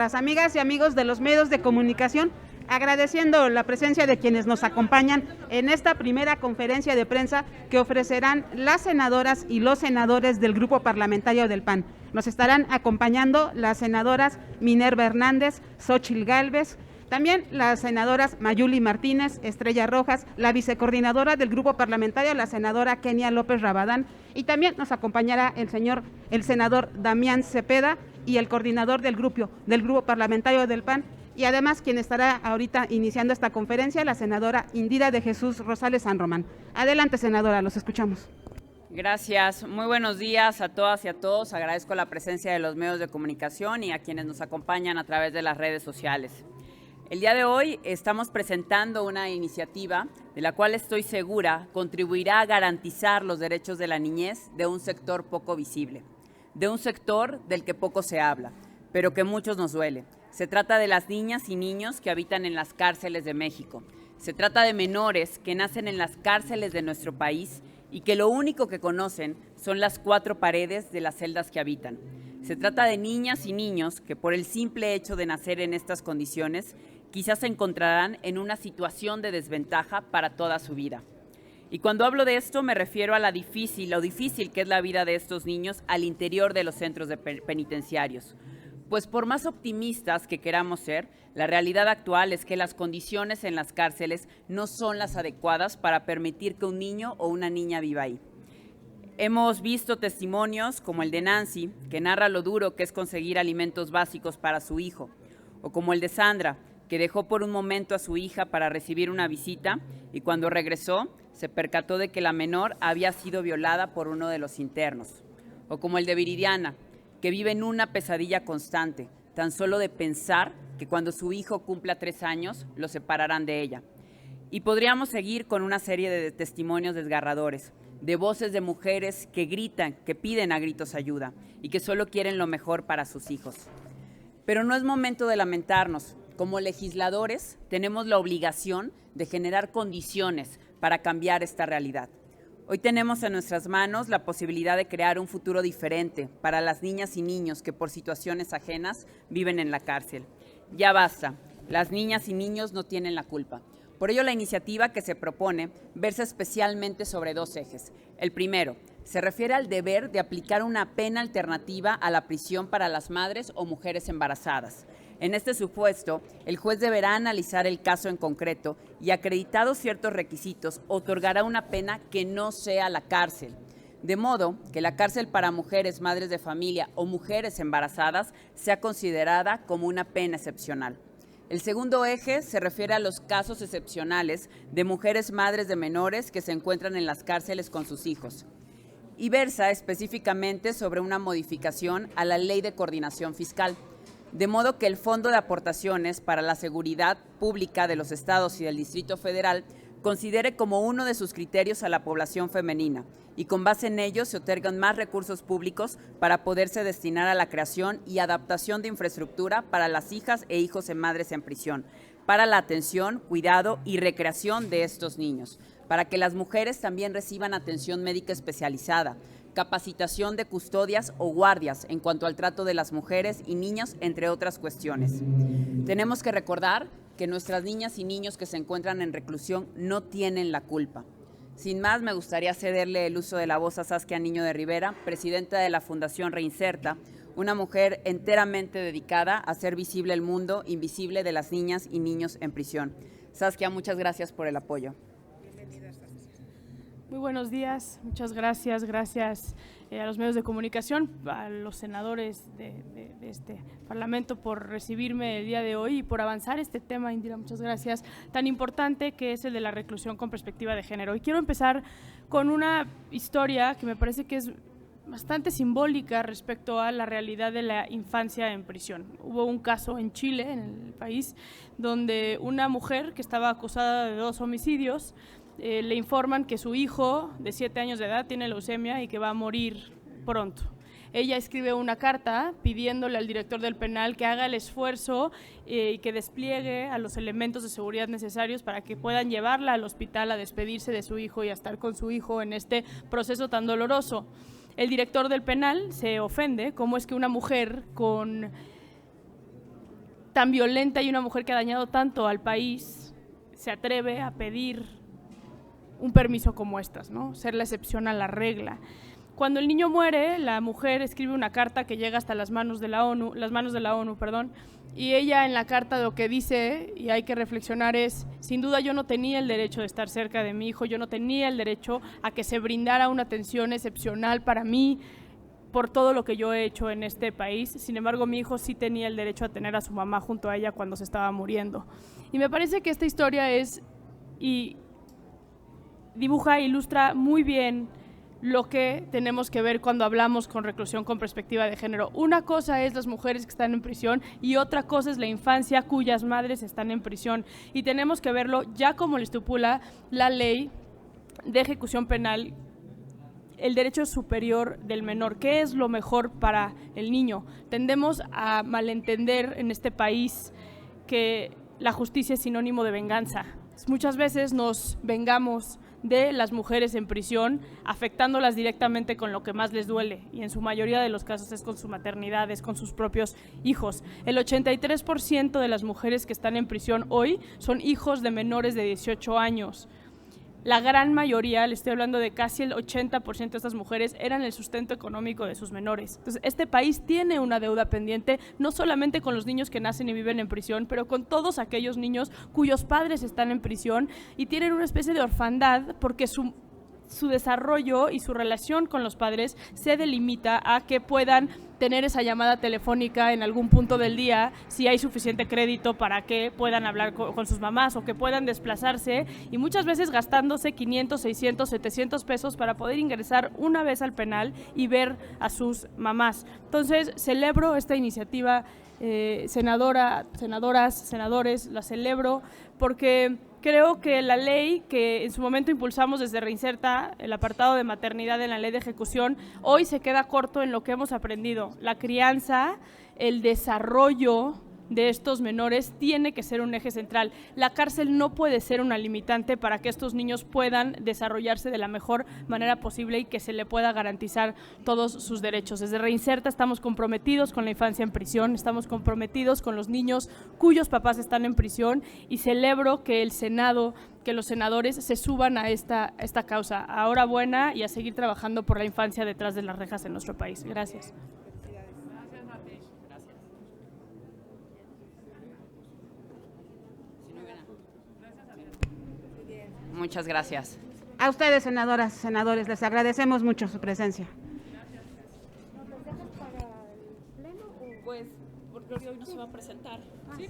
Las amigas y amigos de los medios de comunicación, agradeciendo la presencia de quienes nos acompañan en esta primera conferencia de prensa que ofrecerán las senadoras y los senadores del Grupo Parlamentario del PAN. Nos estarán acompañando las senadoras Minerva Hernández, Xóchitl Gálvez, también las senadoras Mayuli Martínez, Estrella Rojas, la vicecoordinadora del Grupo Parlamentario, la senadora Kenia López Rabadán, y también nos acompañará el senador Damián Cepeda y el coordinador del grupo parlamentario del PAN, y además quien estará ahorita iniciando esta conferencia, la senadora Indira de Jesús Rosales San Román. Adelante, senadora, los escuchamos. Gracias. Muy buenos días a todas y a todos. Agradezco la presencia de los medios de comunicación y a quienes nos acompañan a través de las redes sociales. El día de hoy estamos presentando una iniciativa de la cual estoy segura contribuirá a garantizar los derechos de la niñez de un sector poco visible, de un sector del que poco se habla, pero que muchos nos duele. Se trata de las niñas y niños que habitan en las cárceles de México. Se trata de menores que nacen en las cárceles de nuestro país y que lo único que conocen son las 4 paredes de las celdas que habitan. Se trata de niñas y niños que por el simple hecho de nacer en estas condiciones quizás se encontrarán en una situación de desventaja para toda su vida. Y cuando hablo de esto me refiero a lo difícil que es la vida de estos niños al interior de los centros penitenciarios. Pues por más optimistas que queramos ser, la realidad actual es que las condiciones en las cárceles no son las adecuadas para permitir que un niño o una niña viva ahí. Hemos visto testimonios como el de Nancy, que narra lo duro que es conseguir alimentos básicos para su hijo, o como el de Sandra, que dejó por un momento a su hija para recibir una visita y cuando regresó se percató de que la menor había sido violada por uno de los internos. O como el de Viridiana, que vive en una pesadilla constante, tan solo de pensar que cuando su hijo cumpla 3 años lo separarán de ella. Y podríamos seguir con una serie de testimonios desgarradores, de voces de mujeres que gritan, que piden a gritos ayuda y que solo quieren lo mejor para sus hijos. Pero no es momento de lamentarnos. Como legisladores tenemos la obligación de generar condiciones para cambiar esta realidad. Hoy tenemos en nuestras manos la posibilidad de crear un futuro diferente para las niñas y niños que por situaciones ajenas viven en la cárcel. Ya basta, las niñas y niños no tienen la culpa. Por ello la iniciativa que se propone versa especialmente sobre 2 ejes. El primero, se refiere al deber de aplicar una pena alternativa a la prisión para las madres o mujeres embarazadas. En este supuesto, el juez deberá analizar el caso en concreto y, acreditados ciertos requisitos, otorgará una pena que no sea la cárcel. De modo que la cárcel para mujeres madres de familia o mujeres embarazadas sea considerada como una pena excepcional. El segundo eje se refiere a los casos excepcionales de mujeres madres de menores que se encuentran en las cárceles con sus hijos. Y versa específicamente sobre una modificación a la Ley de Coordinación Fiscal, de modo que el Fondo de Aportaciones para la Seguridad Pública de los Estados y del Distrito Federal considere como uno de sus criterios a la población femenina y con base en ello se otorgan más recursos públicos para poderse destinar a la creación y adaptación de infraestructura para las hijas e hijos de madres en prisión, para la atención, cuidado y recreación de estos niños, para que las mujeres también reciban atención médica especializada, capacitación de custodias o guardias en cuanto al trato de las mujeres y niños, entre otras cuestiones. Tenemos que recordar que nuestras niñas y niños que se encuentran en reclusión no tienen la culpa. Sin más, me gustaría cederle el uso de la voz a Saskia Niño de Rivera, presidenta de la Fundación Reinserta, una mujer enteramente dedicada a hacer visible el mundo invisible de las niñas y niños en prisión. Saskia, muchas gracias por el apoyo. Muy buenos días, muchas gracias, a los medios de comunicación, a los senadores de este Parlamento por recibirme el día de hoy y por avanzar este tema, Indira, muchas gracias, tan importante que es el de la reclusión con perspectiva de género. Y quiero empezar con una historia que me parece que es bastante simbólica respecto a la realidad de la infancia en prisión. Hubo un caso en Chile, en el país, donde una mujer que estaba acusada de 2 homicidios, le informan que su hijo de 7 años de edad tiene leucemia y que va a morir pronto. Ella escribe una carta pidiéndole al director del penal que haga el esfuerzo y que despliegue a los elementos de seguridad necesarios para que puedan llevarla al hospital a despedirse de su hijo y a estar con su hijo en este proceso tan doloroso. El director del penal se ofende, cómo es que una mujer con tan violenta y una mujer que ha dañado tanto al país se atreve a pedir un permiso como estas, ¿no? Ser la excepción a la regla. Cuando el niño muere, la mujer escribe una carta que llega hasta las manos de la ONU, y ella en la carta lo que dice, y hay que reflexionar, es: sin duda yo no tenía el derecho de estar cerca de mi hijo, yo no tenía el derecho a que se brindara una atención excepcional para mí por todo lo que yo he hecho en este país. Sin embargo, mi hijo sí tenía el derecho a tener a su mamá junto a ella cuando se estaba muriendo. Y me parece que esta historia dibuja e ilustra muy bien lo que tenemos que ver cuando hablamos con reclusión con perspectiva de género. Una cosa es las mujeres que están en prisión y otra cosa es la infancia cuyas madres están en prisión. Y tenemos que verlo ya como lo estipula la ley de ejecución penal, el derecho superior del menor. ¿Qué es lo mejor para el niño? Tendemos a malentender en este país que la justicia es sinónimo de venganza. Muchas veces nos vengamos de las mujeres en prisión, afectándolas directamente con lo que más les duele, y en su mayoría de los casos es con su maternidad, es con sus propios hijos. El 83% de las mujeres que están en prisión hoy son hijos de menores de 18 años. La gran mayoría, le estoy hablando de casi el 80% de estas mujeres, eran el sustento económico de sus menores. Entonces, este país tiene una deuda pendiente, no solamente con los niños que nacen y viven en prisión, pero con todos aquellos niños cuyos padres están en prisión y tienen una especie de orfandad porque su desarrollo y su relación con los padres se delimita a que puedan tener esa llamada telefónica en algún punto del día, si hay suficiente crédito para que puedan hablar con sus mamás, o que puedan desplazarse, y muchas veces gastándose 500, 600, 700 pesos para poder ingresar una vez al penal y ver a sus mamás. Entonces, celebro esta iniciativa, senadoras, senadores, la celebro porque creo que la ley que en su momento impulsamos desde Reinserta, el apartado de maternidad en la ley de ejecución, hoy se queda corto en lo que hemos aprendido. La crianza, el desarrollo de estos menores tiene que ser un eje central. La cárcel no puede ser una limitante para que estos niños puedan desarrollarse de la mejor manera posible y que se le pueda garantizar todos sus derechos. Desde Reinserta estamos comprometidos con la infancia en prisión, estamos comprometidos con los niños cuyos papás están en prisión, y celebro que el Senado, que los senadores se suban a esta causa. Enhorabuena, y a seguir trabajando por la infancia detrás de las rejas en nuestro país. Gracias. Muchas gracias. A ustedes, senadoras, senadores, les agradecemos mucho su presencia. Pues, porque hoy no se va a presentar. Sí,